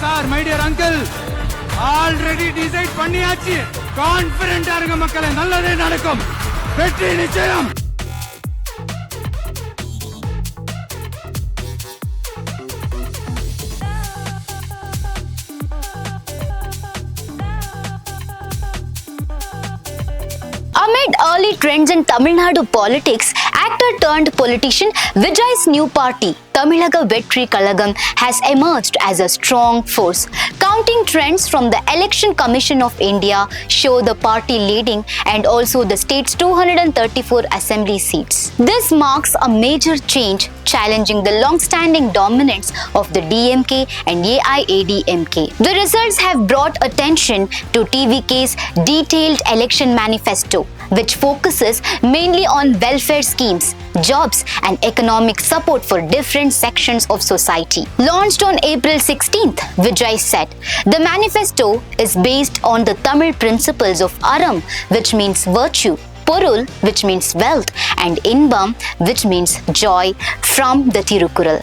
Sir, my dear uncle, already decide பண்ணியாச்சு. Confident இருங்க மக்களே, நல்லதே நடக்கும். வெற்றி நிச்சயம். Amid early trends in Tamil Nadu politics, actor turned politician Vijay's new party, Tamilaga Vettri Kazhagam, has emerged as a strong force. Counting trends from the Election Commission of India show the party leading and also the state's 234 assembly seats. This marks a major change, challenging the long-standing dominance of the DMK and aiadmk. The results have brought attention to TVK's detailed election manifesto, which focuses mainly on welfare schemes, jobs and economic support for different sections of society. Launched on April 16th, Vijay said, the manifesto is based on the Tamil principles of Aram, which means virtue, Porul, which means wealth, and Inbam, which means joy, from the Tirukural.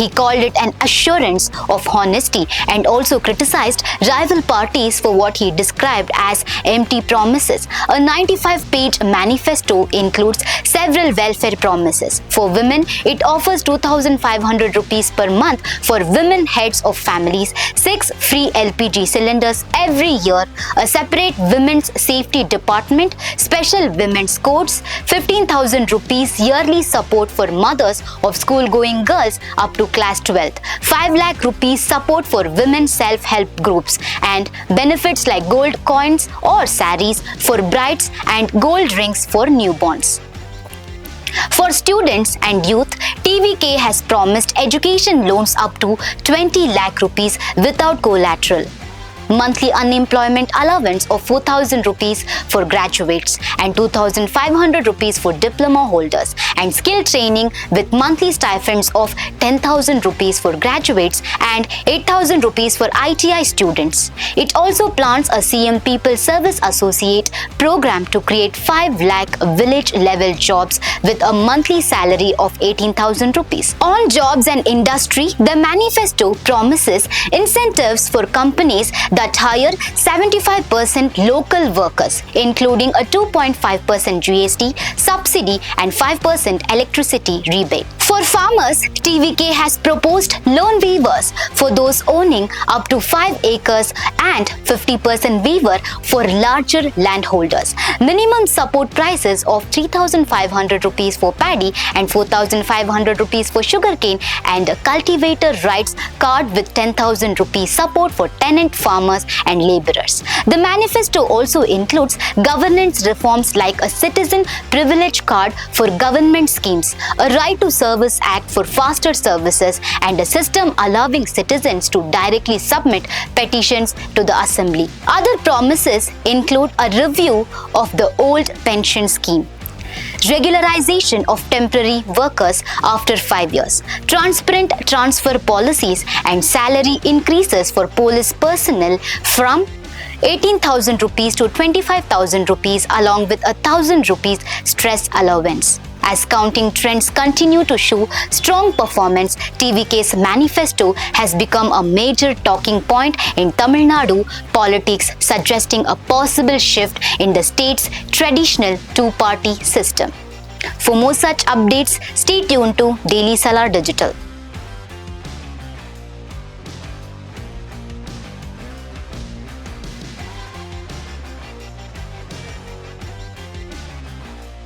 He called it an assurance of honesty and also criticized rival parties for what he described as empty promises. A 95-page manifesto includes several welfare promises. For women, it offers 2,500 rupees per month for women heads of families, 6 free LPG cylinders every year, a separate women's safety department, special women's codes, 15,000 rupees yearly support for mothers of school-going girls up to class 12th, 5 lakh rupees support for women self-help groups, and benefits like gold coins or saris for brides and gold rings for newborns. For students and youth, TVK has promised education loans up to 20 lakh rupees without collateral, monthly unemployment allowance of 4,000 rupees for graduates and 2,500 rupees for diploma holders, and skill training with monthly stipends of 10,000 rupees for graduates and 8,000 rupees for ITI students. It also plans a CM People Service Associate program to create 5 lakh village level jobs with a monthly salary of 18,000 rupees. On jobs and industry, the manifesto promises incentives for companies that hire 75% local workers, including a 2.5% GST subsidy and 5% electricity rebate. For farmers, TVK has proposed loan waivers for those owning up to 5 acres and 50% waiver for larger landholders. Minimum support prices of 3,500 rupees for paddy and 4,500 rupees for sugarcane, and a cultivator rights card with 10,000 rupees support for tenant farmers and laborers. The manifesto also includes governance reforms like a citizen privilege card for government schemes, a right to service act for faster services, and a system allowing citizens to directly submit petitions to the assembly. Other promises include a review of the old pension scheme, regularization of temporary workers after 5 years, transparent transfer policies, and salary increases for police personnel from 18,000 rupees to 25,000 rupees, along with 1,000 rupees stress allowance. As counting trends continue to show strong performance, TVK's manifesto has become a major talking point in Tamil Nadu politics, suggesting a possible shift in the state's traditional two-party system. For more such updates, stay tuned to Daily Salar Digital.